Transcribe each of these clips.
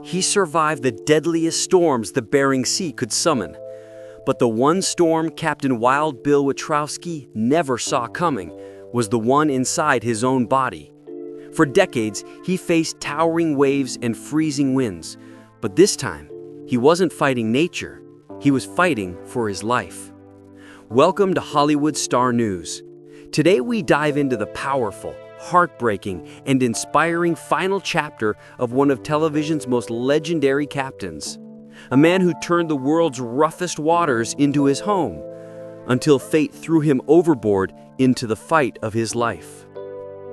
He survived the deadliest storms the Bering Sea could summon. But the one storm Captain Wild Bill Wichrowski never saw coming was the one inside his own body. For decades, he faced towering waves and freezing winds. But this time, he wasn't fighting nature. He was fighting for his life. Welcome to Hollywood Star News. Today we dive into the powerful, heartbreaking, and inspiring final chapter of one of television's most legendary captains. A man who turned the world's roughest waters into his home, until fate threw him overboard into the fight of his life.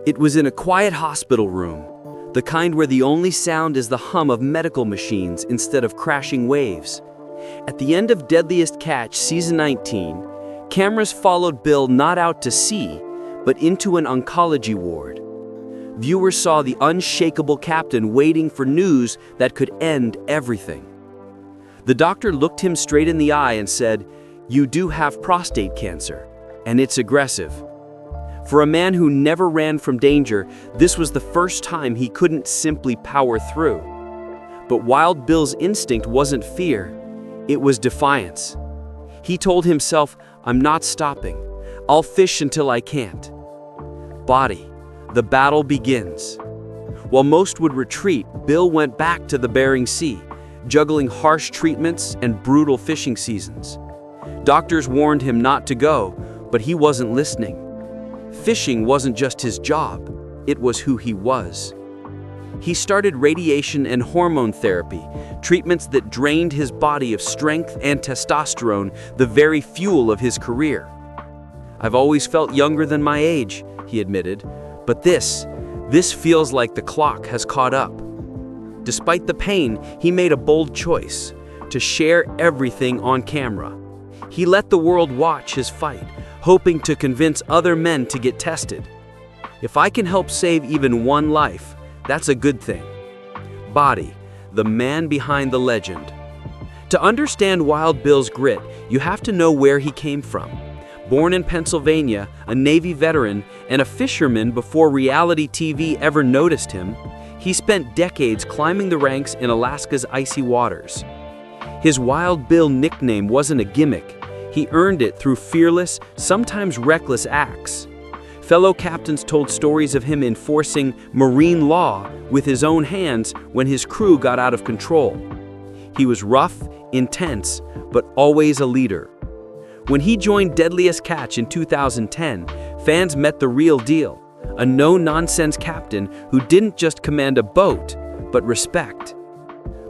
It was in a quiet hospital room, the kind where the only sound is the hum of medical machines instead of crashing waves. At the end of Deadliest Catch Season 19, cameras followed Bill not out to sea, but into an oncology ward. Viewers saw the unshakable captain waiting for news that could end everything. The doctor looked him straight in the eye and said, "You do have prostate cancer, and it's aggressive." For a man who never ran from danger, this was the first time he couldn't simply power through. But Wild Bill's instinct wasn't fear, it was defiance. He told himself, "I'm not stopping. I'll fish until I can't." Body, the battle begins. While most would retreat, Bill went back to the Bering Sea, juggling harsh treatments and brutal fishing seasons. Doctors warned him not to go, but he wasn't listening. Fishing wasn't just his job, it was who he was. He started radiation and hormone therapy, treatments that drained his body of strength and testosterone, the very fuel of his career. "I've always felt younger than my age," he admitted, "but this feels like the clock has caught up." Despite the pain, he made a bold choice to share everything on camera. He let the world watch his fight, hoping to convince other men to get tested. "If I can help save even one life, that's a good thing." Body, the man behind the legend. To understand Wild Bill's grit, you have to know where he came from. Born in Pennsylvania, a Navy veteran, and a fisherman before reality TV ever noticed him, he spent decades climbing the ranks in Alaska's icy waters. His Wild Bill nickname wasn't a gimmick. He earned it through fearless, sometimes reckless acts. Fellow captains told stories of him enforcing marine law with his own hands when his crew got out of control. He was rough, intense, but always a leader. When he joined Deadliest Catch in 2010, fans met the real deal, a no-nonsense captain who didn't just command a boat, but respect.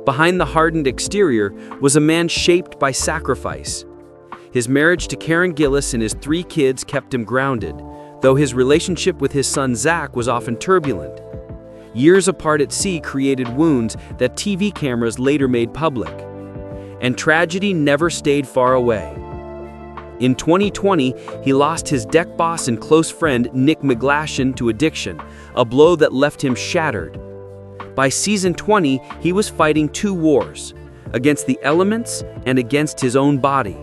Behind the hardened exterior was a man shaped by sacrifice. His marriage to Karen Gillis and his 3 kids kept him grounded, though his relationship with his son Zach was often turbulent. Years apart at sea created wounds that TV cameras later made public. And tragedy never stayed far away. In 2020, he lost his deck boss and close friend Nick McGlashan to addiction, a blow that left him shattered. By season 20, he was fighting 2 wars, against the elements and against his own body.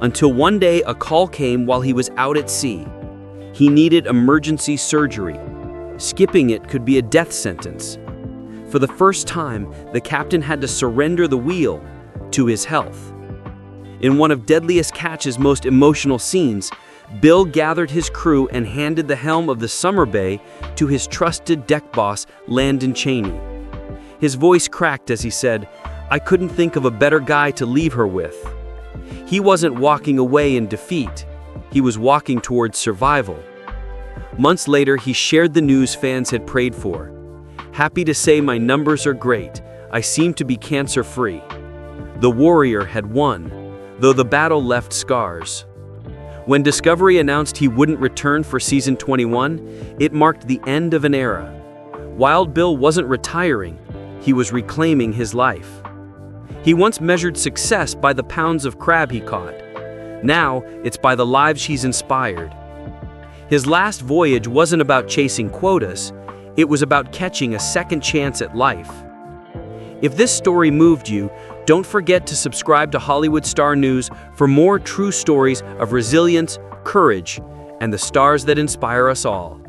Until one day a call came while he was out at sea. He needed emergency surgery. Skipping it could be a death sentence. For the first time, the captain had to surrender the wheel to his health. In one of Deadliest Catch's most emotional scenes, Bill gathered his crew and handed the helm of the Summer Bay to his trusted deck boss, Landon Cheney. His voice cracked as he said, "I couldn't think of a better guy to leave her with." He wasn't walking away in defeat. He was walking towards survival. Months later, he shared the news fans had prayed for. "Happy to say my numbers are great. I seem to be cancer-free." The warrior had won, though the battle left scars. When Discovery announced he wouldn't return for season 21, it marked the end of an era. Wild Bill wasn't retiring, he was reclaiming his life. He once measured success by the pounds of crab he caught. Now, it's by the lives he's inspired. His last voyage wasn't about chasing quotas, it was about catching a second chance at life. If this story moved you, don't forget to subscribe to Hollywood Star News for more true stories of resilience, courage, and the stars that inspire us all.